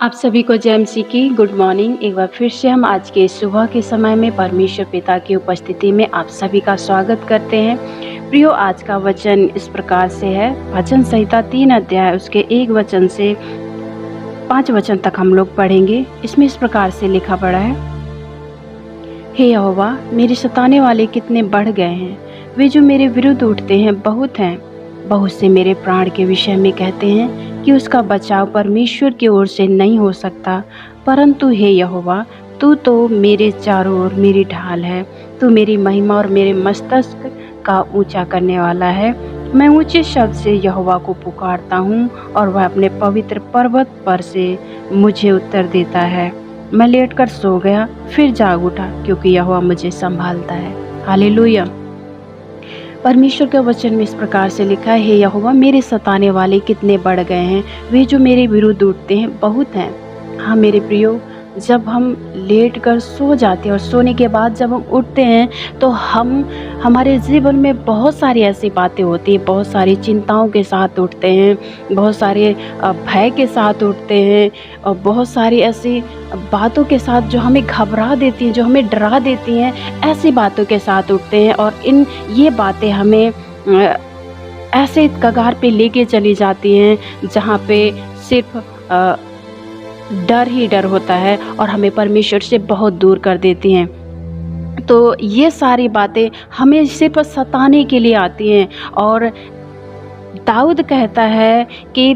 आप सभी को जय मसीह की गुड मॉर्निंग। एक बार फिर से हम आज के सुबह के समय में परमेश्वर पिता की उपस्थिति में आप सभी का स्वागत करते हैं। प्रियो, आज का वचन इस प्रकार से है। भजन संहिता 3 अध्याय उसके 1 वचन से 5 वचन तक हम लोग पढ़ेंगे। इसमें इस प्रकार से लिखा पड़ा है, हे यहोवा, मेरे सताने वाले कितने बढ़ गए हैं, वे जो मेरे विरुद्ध उठते हैं बहुत हैं। बहुत से मेरे प्राण के विषय में कहते हैं कि उसका बचाव परमेश्वर की ओर से नहीं हो सकता। परंतु हे यहोवा, तू तो मेरे चारों ओर मेरी ढाल है। तू मेरी महिमा और मेरे मस्तक का ऊंचा करने वाला है। मैं ऊंचे शब्द से यहोवा को पुकारता हूँ और वह अपने पवित्र पर्वत पर से मुझे उत्तर देता है। मैं लेटकर सो गया, फिर जाग उठा, क्योंकि यहोवा मुझे संभालता है। हालेलुया। परमेश्वर के वचन में इस प्रकार से लिखा है, हे यहोवा, मेरे सताने वाले कितने बढ़ गए हैं, वे जो मेरे विरुद्ध उठते हैं बहुत हैं। हाँ मेरे प्रियो, जब हम लेट कर सो जाते हैं और सोने के बाद जब हम उठते हैं तो हमारे जीवन में बहुत सारी ऐसी बातें होती हैं, बहुत सारी चिंताओं के साथ उठते हैं, बहुत सारे भय के साथ उठते हैं और बहुत सारी ऐसी बातों के साथ जो हमें घबरा देती हैं, जो हमें डरा देती हैं, ऐसी बातों के साथ उठते हैं। और ये बातें हमें ऐसे कगार पे लेके चली जाती हैं जहाँ पे सिर्फ डर ही डर होता है और हमें परमेश्वर से बहुत दूर कर देती हैं। तो ये सारी बातें हमें सिर्फ सताने के लिए आती हैं। और दाऊद कहता है कि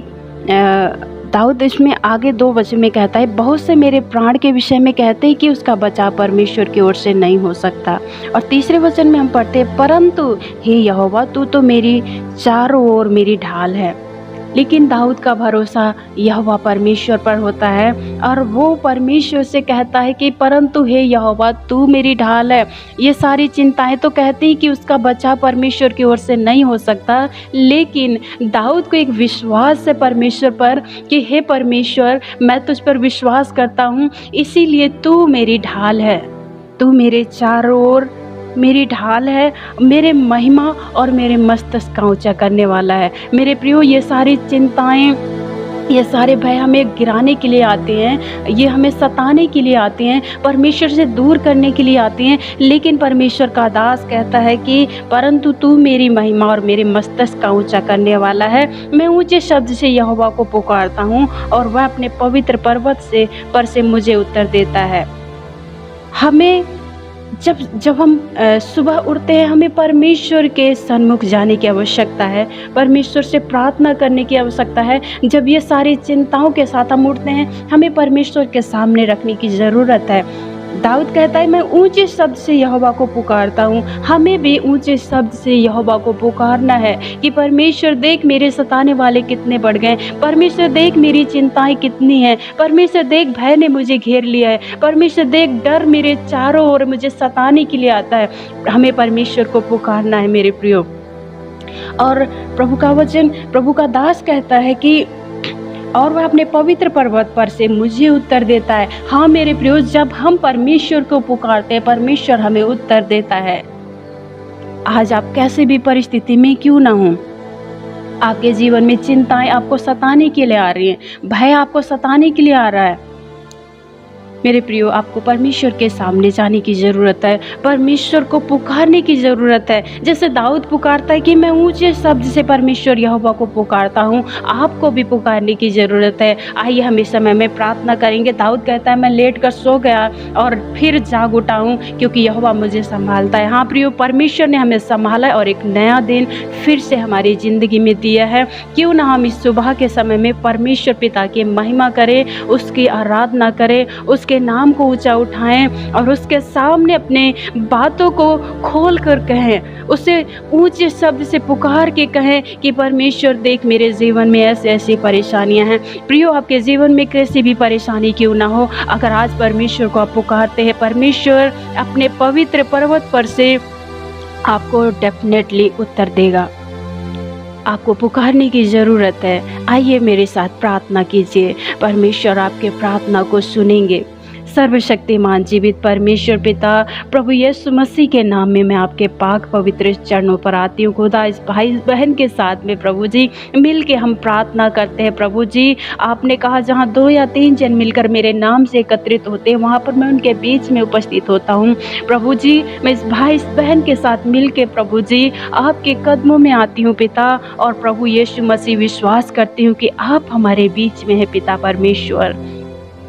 दाऊद इसमें आगे 2 वचन में कहता है, बहुत से मेरे प्राण के विषय में कहते हैं कि उसका बचाव परमेश्वर की ओर से नहीं हो सकता। और तीसरे वचन में हम पढ़ते हैं, परंतु हे यहोवा, तू तो मेरी चारों ओर मेरी ढाल है। लेकिन दाऊद का भरोसा यहोवा परमेश्वर पर होता है और वो परमेश्वर से कहता है कि परंतु हे यहोवा, तू मेरी ढाल है। ये सारी चिंताएं तो कहती हैं कि उसका बचाव परमेश्वर की ओर से नहीं हो सकता, लेकिन दाऊद को एक विश्वास है परमेश्वर पर कि हे परमेश्वर, मैं तुझ पर विश्वास करता हूँ, इसीलिए तू मेरी ढाल है। तू मेरे चारों ओर मेरी ढाल है, मेरे महिमा और मेरे मस्तक का ऊंचा करने वाला है। मेरे प्रियो, ये सारी चिंताएं, ये सारे भय हमें गिराने के लिए आते हैं, ये हमें सताने के लिए आते हैं, परमेश्वर से दूर करने के लिए आते हैं। लेकिन परमेश्वर का दास कहता है कि परंतु तू मेरी महिमा और मेरे मस्तक का ऊंचा करने वाला है। मैं ऊंचे शब्द से यहोवा को पुकारता हूँ और वह अपने पवित्र पर्वत पर से मुझे उत्तर देता है। हमें जब हम सुबह उठते हैं, हमें परमेश्वर के सन्मुख जाने की आवश्यकता है, परमेश्वर से प्रार्थना करने की आवश्यकता है। जब ये सारी चिंताओं के साथ हम उठते हैं, हमें परमेश्वर के सामने रखने की ज़रूरत है। दाऊद कहता है, मैं ऊंचे शब्द से यहोवा को पुकारता हूँ। हमें भी ऊंचे शब्द से यहोवा को पुकारना है कि परमेश्वर देख मेरे सताने वाले कितने बढ़ गए, परमेश्वर देख मेरी चिंताएं कितनी हैं, परमेश्वर देख भय ने मुझे घेर लिया है, परमेश्वर देख डर मेरे चारों ओर मुझे सताने के लिए आता है। हमें परमेश्वर को पुकारना है मेरे प्रियो। और प्रभु का वचन, प्रभु का दास कहता है कि और वह अपने पवित्र पर्वत पर से मुझे उत्तर देता है। हाँ मेरे प्रियो, जब हम परमेश्वर को पुकारते हैं, परमेश्वर हमें उत्तर देता है। आज आप कैसे भी परिस्थिति में क्यों ना हो, आपके जीवन में चिंताएं आपको सताने के लिए आ रही हैं, भय आपको सताने के लिए आ रहा है, मेरे प्रियो, आपको परमेश्वर के सामने जाने की ज़रूरत है, परमेश्वर को पुकारने की ज़रूरत है। जैसे दाऊद पुकारता है कि मैं ऊंचे शब्द से परमेश्वर यहोवा को पुकारता हूँ, आपको भी पुकारने की ज़रूरत है। आइए हम इस समय में प्रार्थना करेंगे। दाऊद कहता है, मैं लेट कर सो गया और फिर जाग उठा हूँ, क्योंकि यहोवा मुझे संभालता है। हाँ प्रियो, परमेश्वर ने हमें संभाला और एक नया दिन फिर से हमारी ज़िंदगी में दिया है। क्यों ना हम इस सुबह के समय में परमेश्वर पिता की महिमा करें, उसकी आराधना करें, उसके नाम को ऊंचा उठाएं और उसके सामने अपने बातों को खोल कर कहें, उसे ऊंचे शब्द से पुकार के कहें कि परमेश्वर देख मेरे जीवन में ऐसी ऐसी परेशानियां हैं। प्रियो, आपके जीवन में कैसी भी परेशानी क्यों ना हो, अगर आज परमेश्वर को आप पुकारते हैं, परमेश्वर अपने पवित्र पर्वत पर से आपको डेफिनेटली उत्तर देगा। आपको पुकारने की ज़रूरत है। आइए मेरे साथ प्रार्थना कीजिए, परमेश्वर आपके प्रार्थना को सुनेंगे। सर्वशक्तिमान जीवित परमेश्वर पिता, प्रभु यीशु मसीह के नाम में मैं आपके पाक पवित्र चरणों पर आती हूँ। खुदा इस भाई बहन के साथ में प्रभु जी मिल के हम प्रार्थना करते हैं। प्रभु जी, आपने कहा जहाँ 2 या 3 जन मिलकर मेरे नाम से एकत्रित होते हैं, वहाँ पर मैं उनके बीच में उपस्थित होता हूँ। प्रभु जी, मैं इस भाई इस बहन के साथ मिल के प्रभु जी आपके कदमों में आती हूँ पिता, और प्रभु यीशु मसीह विश्वास करती हूँ कि आप हमारे बीच में है पिता परमेश्वर।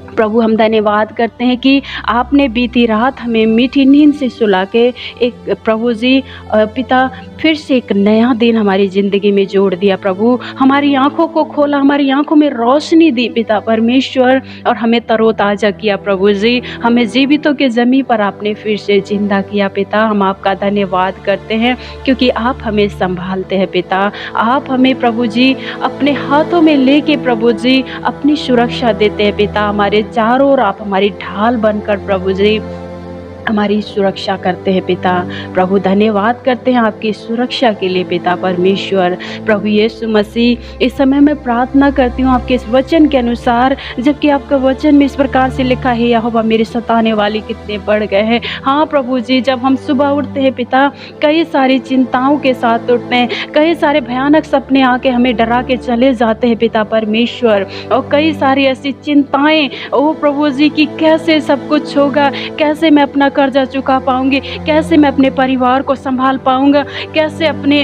प्रभु, हम धन्यवाद करते हैं कि आपने बीती रात हमें मीठी नींद से सुला के एक प्रभु जी पिता फिर से एक नया दिन हमारी ज़िंदगी में जोड़ दिया। प्रभु, हमारी आंखों को खोला, हमारी आंखों में रोशनी दी पिता परमेश्वर, और हमें तरोताज़ा किया। प्रभु जी, हमें जीवितों के ज़मीन पर आपने फिर से जिंदा किया पिता। हम आपका धन्यवाद करते हैं क्योंकि आप हमें संभालते हैं पिता। आप हमें प्रभु जी अपने हाथों में लेके प्रभु जी अपनी सुरक्षा देते हैं पिता। हमारे चारों ओर आप हमारी ढाल बनकर प्रभु जी हमारी सुरक्षा करते हैं पिता। प्रभु, धन्यवाद करते हैं आपकी सुरक्षा के लिए पिता परमेश्वर। प्रभु यीशु मसीह, इस समय मैं प्रार्थना करती हूँ आपके इस वचन के अनुसार, जबकि आपका वचन में इस प्रकार से लिखा है, यहोवा मेरे सताने वाले कितने बढ़ गए हैं। हाँ प्रभु जी, जब हम सुबह उठते हैं पिता, कई सारी चिंताओं के साथ उठते हैं, कई सारे भयानक सपने आके हमें डरा के चले जाते हैं पिता परमेश्वर, और कई सारी ऐसी चिंताएं ओ प्रभु जी की कैसे सब कुछ होगा, कैसे मैं अपना कर्जा चुका पाऊंगी, कैसे मैं अपने परिवार को संभाल पाऊंगा, कैसे अपने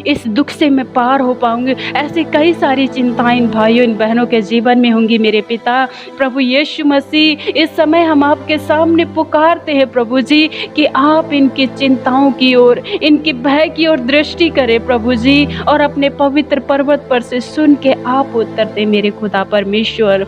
इस दुख से मैं पार हो पाऊंगी। ऐसी कई सारी चिंताएं इन भाइयों इन बहनों के जीवन में होंगी मेरे पिता। प्रभु यीशु मसीह, इस समय हम आपके सामने पुकारते हैं प्रभु जी कि आप इनकी चिंताओं की ओर, इनकी भय की ओर दृष्टि करें प्रभु जी, और अपने पवित्र पर्वत पर से सुन के आप उत्तर दें मेरे खुदा परमेश्वर,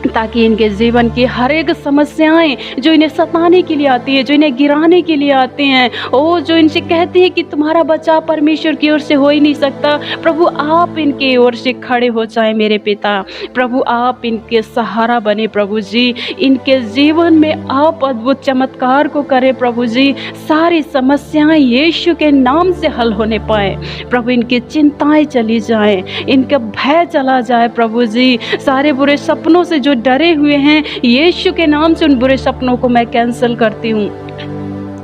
ताकि इनके जीवन की हर एक समस्याएं जो इन्हें सताने के लिए आती है, जो इन्हें गिराने के लिए आते हैं, ओ जो इनसे कहते हैं कि तुम्हारा बचाव परमेश्वर की ओर से हो ही नहीं सकता, प्रभु आप इनके ओर से खड़े हो जाए मेरे पिता। प्रभु, आप इनके सहारा बने प्रभु जी, इनके जीवन में आप अद्भुत चमत्कार को करें प्रभु जी। सारी समस्याएं यीशु के नाम से हल होने पाए प्रभु, इनकी चिंताएं चली जाएं, इनका भय चला जाए प्रभु जी। सारे बुरे सपनों से जो डरे हुए हैं, यीशु के नाम से उन बुरे सपनों को मैं कैंसिल करती हूँ।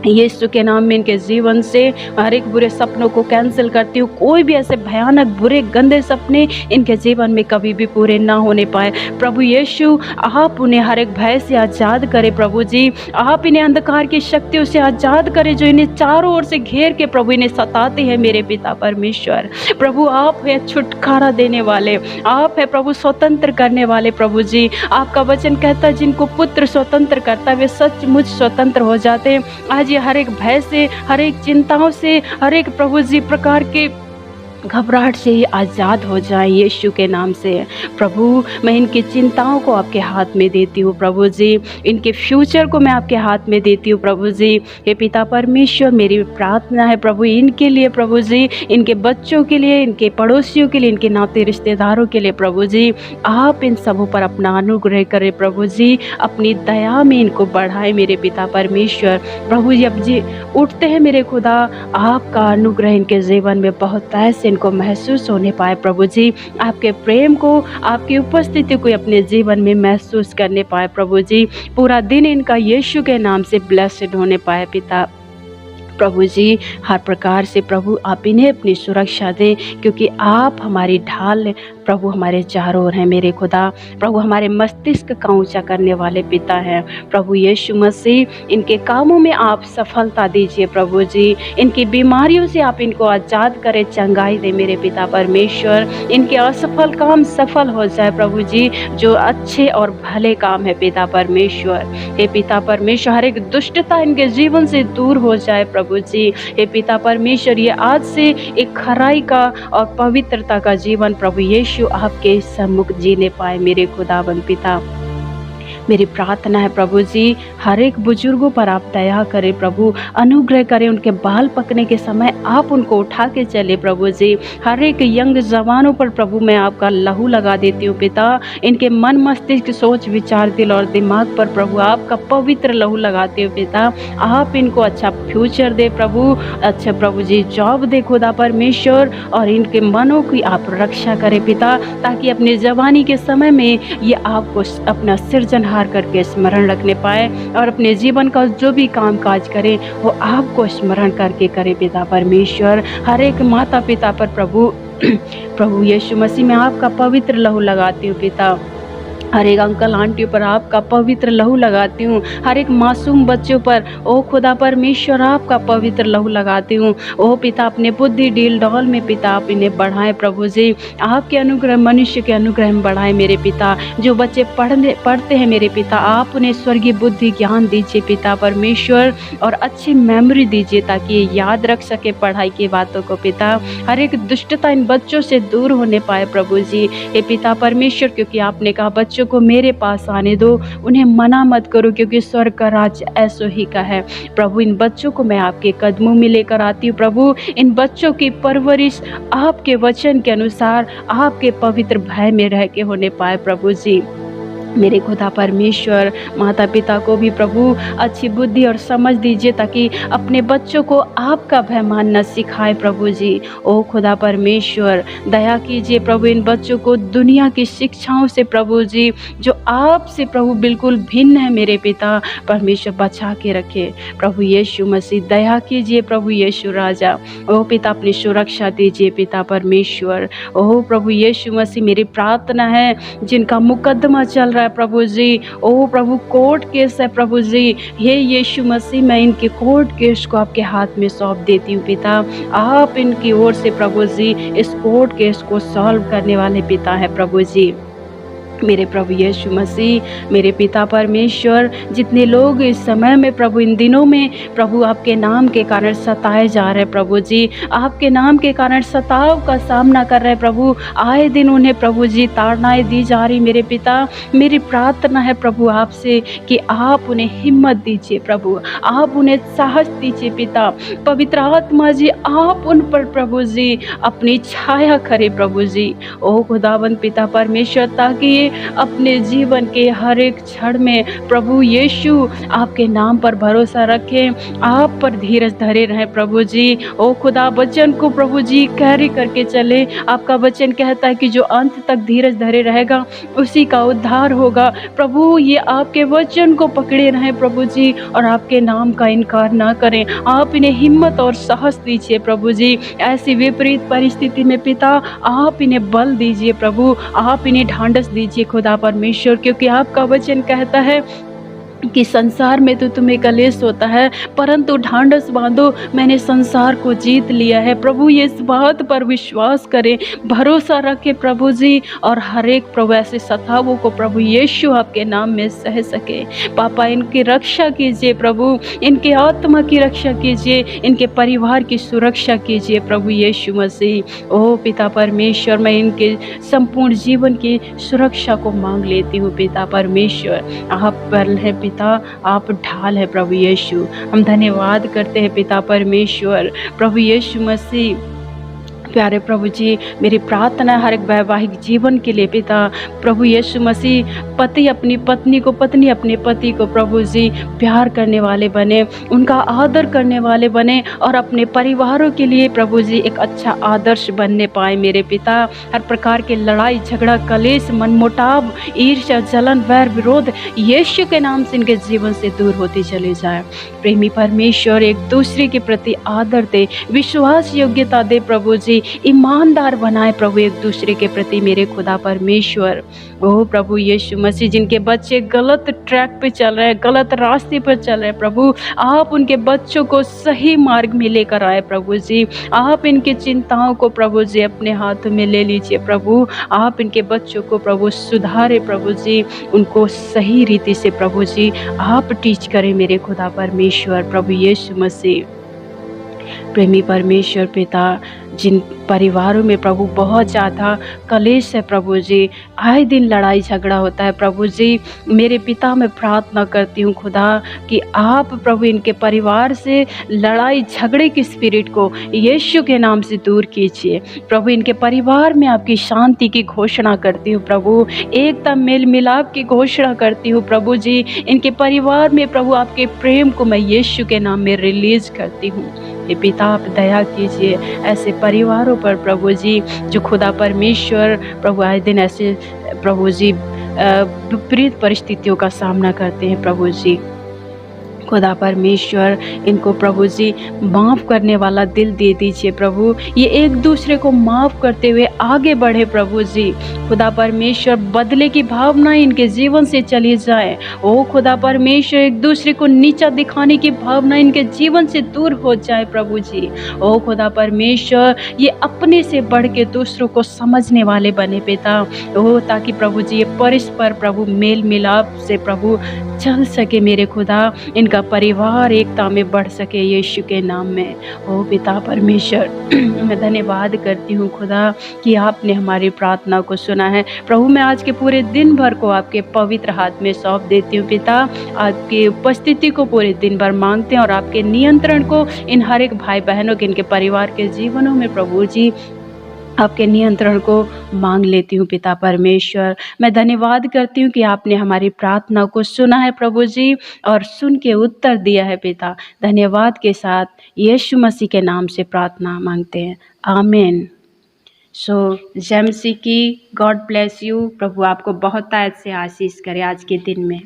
यीशु के नाम में इनके जीवन से हर एक बुरे सपनों को कैंसिल करती हूँ। कोई भी ऐसे भयानक बुरे गंदे सपने इनके जीवन में कभी भी पूरे ना होने पाए। प्रभु यीशु, आप उन्हें हर एक भय से आज़ाद करें प्रभु जी। आप इन्हें अंधकार की शक्तियों से आज़ाद करें जो इन्हें चारों ओर से घेर के प्रभु इन्हें सताते हैं मेरे पिता परमेश्वर। प्रभु, आप है छुटकारा देने वाले, आप है प्रभु स्वतंत्र करने वाले प्रभु जी। आपका वचन कहता है जिनको पुत्र स्वतंत्र करता है वे सचमुच स्वतंत्र हो जाते हैं। आज ये हर एक भय से, हर एक चिंताओं से, हर एक प्रभु जी प्रकार के घबराहट से ही आज़ाद हो जाए यीशु के नाम से। प्रभु, मैं इनकी चिंताओं को आपके हाथ में देती हूँ प्रभु जी, इनके फ्यूचर को मैं आपके हाथ में देती हूँ प्रभु जी। हे पिता परमेश्वर, मेरी प्रार्थना है प्रभु इनके लिए प्रभु जी, इनके बच्चों के लिए, इनके पड़ोसियों के लिए, इनके नाते रिश्तेदारों के लिए प्रभु जी। आप इन सबों पर अपना अनुग्रह करें प्रभु जी, अपनी दया में इनको बढ़ाए मेरे पिता परमेश्वर। प्रभु जी, अब जी उठते हैं मेरे खुदा, आपका अनुग्रह इनके जीवन में बहुत ऐसे इनको महसूस होने पाए प्रभु जी, आपके प्रेम को, आपकी उपस्थिति को अपने जीवन में महसूस करने पाए प्रभु जी। पूरा दिन इनका यीशु के नाम से ब्लेस्ड होने पाए पिता। प्रभु जी, हर प्रकार से प्रभु आप इन्हें अपनी सुरक्षा दें, क्योंकि आप हमारी ढाल प्रभु हमारे चारों ओर हैं मेरे खुदा। प्रभु, हमारे मस्तिष्क का ऊंचा करने वाले पिता हैं प्रभु यीशु मसीह। इनके कामों में आप सफलता दीजिए प्रभु जी, इनकी बीमारियों से आप इनको आज़ाद करें, चंगाई दे मेरे पिता परमेश्वर। इनके असफल काम सफल हो जाए प्रभु जी, जो अच्छे और भले काम है पिता परमेश्वर। हे पिता परमेश्वर, हर एक दुष्टता इनके जीवन से दूर हो जाए प्रभु जी। हे पिता परमेश्वर, ये आज से एक खराई का और पवित्रता का जीवन प्रभु यीशु आपके सम्मुख जीने पाए मेरे खुदावंद पिता। मेरी प्रार्थना है प्रभु जी, हर एक बुजुर्गों पर आप दया करें प्रभु, अनुग्रह करें, उनके बाल पकने के समय आप उनको उठा के चले प्रभु जी। हर एक यंग जवानों पर प्रभु मैं आपका लहू लगा देती हूँ पिता, इनके मन मस्तिष्क सोच विचार दिल और दिमाग पर प्रभु आपका पवित्र लहू लगाते हो पिता। आप इनको अच्छा फ्यूचर दे प्रभु, अच्छा प्रभु जी जॉब दे खुदा परमेश्वर, और इनके मनों की आप रक्षा करें पिता, ताकि अपनी जवानी के समय में ये आपको अपना सृजनहार प्यार करके स्मरण रखने पाए और अपने जीवन का जो भी काम काज करें वो आपको स्मरण करके करें पिता परमेश्वर। हर एक माता पिता पर प्रभु प्रभु यीशु मसीह मैं आपका पवित्र लहू लगाती हूँ पिता। हर एक अंकल आंटी पर आपका पवित्र लहू लगाती हूँ। हर एक मासूम बच्चों पर ओ खुदा परमेश्वर आपका पवित्र लहू लगाती हूँ। ओ पिता अपने बुद्धि डील डॉल में पिता आप इन्हें बढ़ाएं प्रभु जी। आपके अनुग्रह मनुष्य के अनुग्रह में बढ़ाएं मेरे पिता। जो बच्चे पढ़ते हैं मेरे पिता आप उन्हें स्वर्गीय बुद्धि ज्ञान दीजिए पिता परमेश्वर और अच्छी मेमोरी दीजिए ताकि ये याद रख सके पढ़ाई की बातों को पिता। हर एक दुष्टता इन बच्चों से दूर होने पाए प्रभु जी। हे पिता परमेश्वर क्योंकि आपने कहा बच्चों को मेरे पास आने दो, उन्हें मना मत करो क्योंकि स्वर्ग का राज्य ऐसो ही का है। प्रभु इन बच्चों को मैं आपके कदमों में लेकर आती हूँ प्रभु। इन बच्चों की परवरिश आपके वचन के अनुसार आपके पवित्र भय में रह के होने पाए प्रभु जी। मेरे खुदा परमेश्वर माता पिता को भी प्रभु अच्छी बुद्धि और समझ दीजिए ताकि अपने बच्चों को आपका भय मानना सिखाए प्रभु जी। ओ खुदा परमेश्वर दया कीजिए प्रभु इन बच्चों को दुनिया की शिक्षाओं से प्रभु जी जो आपसे प्रभु बिल्कुल भिन्न है मेरे पिता परमेश्वर बचा के रखे प्रभु यीशु मसीह। दया कीजिए प्रभु यीशु राजा। ओ पिता अपनी सुरक्षा दीजिए पिता परमेश्वर। ओ प्रभु यीशु मसीह मेरी प्रार्थना है जिनका मुकदमा चल रहा है प्रभु जी, ओ प्रभु कोर्ट केस है प्रभु जी। हे यीशु मसीह मैं इनके कोर्ट केस को आपके हाथ में सौंप देती हूँ पिता। आप इनकी ओर से प्रभु जी इस कोर्ट केस को सॉल्व करने वाले पिता है प्रभु जी। मेरे प्रभु यीशु मसीह मेरे पिता परमेश्वर जितने लोग इस समय में प्रभु इन दिनों में प्रभु आपके नाम के कारण सताए जा रहे हैं प्रभु जी, आपके नाम के कारण सताव का सामना कर रहे हैं प्रभु। आए दिन उन्हें प्रभु जी ताड़नाएं दी जा रही मेरे पिता। मेरी प्रार्थना है प्रभु आपसे कि आप उन्हें हिम्मत दीजिए प्रभु, आप उन्हें साहस दीजिए पिता। पवित्र आत्मा जी आप उन पर प्रभु जी अपनी छाया करे प्रभु जी। ओ खुदावंद पिता परमेश्वर ताकि अपने जीवन के हर एक क्षण में प्रभु यीशु आपके नाम पर भरोसा रखें, आप पर धीरज धरे रहें प्रभु जी। ओ खुदा वचन को प्रभु जी कैरी करके चले। आपका वचन कहता है कि जो अंत तक धीरज धरे रहेगा उसी का उद्धार होगा प्रभु। ये आपके वचन को पकड़े रहें प्रभु जी और आपके नाम का इनकार ना करें। आप इन्हें हिम्मत और साहस दीजिए प्रभु जी। ऐसी विपरीत परिस्थिति में पिता आप इन्हें बल दीजिए प्रभु, आप इन्हें ढांढस दीजिए खुदा परमेश्वर क्योंकि आपका वचन कहता है कि संसार में तो तुम्हें कलेश होता है परंतु ढांढस बांधो मैंने संसार को जीत लिया है प्रभु। ये इस बात पर विश्वास करें, भरोसा रखें प्रभु जी और हर एक प्रभु ऐसे सतावों को प्रभु यीशु आपके नाम में सह सके। पापा इनकी रक्षा कीजिए प्रभु, इनके आत्मा की रक्षा कीजिए, इनके परिवार की सुरक्षा कीजिए प्रभु यीशु मसीह। ओ पिता परमेश्वर मैं इनके संपूर्ण जीवन की सुरक्षा को मांग लेती हूँ पिता परमेश्वर। आप पर है पिता, आप ढाल है प्रभु यीशु। हम धन्यवाद करते हैं पिता परमेश्वर प्रभु यीशु मसीह। प्यारे प्रभु जी मेरी प्रार्थना है हर एक वैवाहिक जीवन के लिए पिता प्रभु यीशु मसीह। पति अपनी पत्नी को, पत्नी अपने पति को प्रभु जी प्यार करने वाले बने, उनका आदर करने वाले बने और अपने परिवारों के लिए प्रभु जी एक अच्छा आदर्श बनने पाए मेरे पिता। हर प्रकार के लड़ाई झगड़ा कलेश मनमुटाव ईर्ष्या जलन वैर विरोध यीशु के नाम से इनके जीवन से दूर होती चली जाए। प्रेमी परमेश्वर एक दूसरे के प्रति आदर दे, विश्वास योग्यता दे प्रभु जी, ईमानदार बनाए प्रभु एक दूसरे के प्रति मेरे खुदा परमेश्वर। ओ प्रभु यीशु मसीह जिनके बच्चे गलत ट्रैक पे चल रहे हैं, गलत रास्ते पर चल रहे हैं प्रभु, आप उनके बच्चों को सही मार्ग में लेकर आए प्रभु जी। आप इनकी चिंताओं को प्रभु जी अपने हाथों में ले लीजिए प्रभु। आप इनके बच्चों को प्रभु सुधारे प्रभु जी, उनको सही रीति से प्रभु जी आप टीच करें मेरे खुदा परमेश्वर प्रभु यीशु मसीह। प्रेमी परमेश्वर पिता जिन परिवारों में प्रभु बहुत ज़्यादा कलेश है प्रभु जी, आए दिन लड़ाई झगड़ा होता है प्रभु जी, मेरे पिता मैं प्रार्थना करती हूँ खुदा कि आप प्रभु इनके परिवार से लड़ाई झगड़े की स्पिरिट को यीशु के नाम से दूर कीजिए प्रभु। इनके परिवार में आपकी शांति की घोषणा करती हूँ प्रभु, एकता मेल मिलाप की घोषणा करती हूँ प्रभु जी। इनके परिवार में प्रभु आपके प्रेम को मैं यीशु के नाम में रिलीज करती हूँ। हे पिता आप दया कीजिए ऐसे परिवारों पर प्रभु जी जो खुदा परमेश्वर प्रभु आए दिन ऐसे प्रभु जी विपरीत परिस्थितियों का सामना करते हैं प्रभु जी। खुदा परमेश्वर इनको प्रभु जी माफ़ करने वाला दिल दे दीजिए प्रभु। ये एक दूसरे को माफ़ करते हुए आगे बढ़े प्रभु जी। खुदा परमेश्वर बदले की भावना इनके जीवन से चली जाए। ओ खुदा परमेश्वर एक दूसरे को नीचा दिखाने की भावना इनके जीवन से दूर हो जाए प्रभु जी। ओ खुदा परमेश्वर ये अपने से बढ़ के दूसरों को समझने वाले बने पिता। ओ ताकि प्रभु जी ये परस्पर प्रभु मेल मिलाप से प्रभु चल सके मेरे खुदा। इनका परिवार एकता में बढ़ सके यीशु के नाम में। ओ पिता परमेश्वर मैं धन्यवाद करती हूँ खुदा कि आपने हमारी प्रार्थना को सुना है प्रभु। मैं आज के पूरे दिन भर को आपके पवित्र हाथ में सौंप देती हूँ पिता। आपकी उपस्थिति को पूरे दिन भर मांगते हैं और आपके नियंत्रण को इन हर एक भाई बहनों के इनके परिवार के जीवनों में प्रभु जी आपके नियंत्रण को मांग लेती हूँ पिता परमेश्वर। मैं धन्यवाद करती हूँ कि आपने हमारी प्रार्थना को सुना है प्रभु जी और सुन के उत्तर दिया है पिता। धन्यवाद के साथ यीशु मसीह के नाम से प्रार्थना मांगते हैं, आमीन। जय मसीह की। God bless you. प्रभु आपको बहुत से आशीष करे आज के दिन में।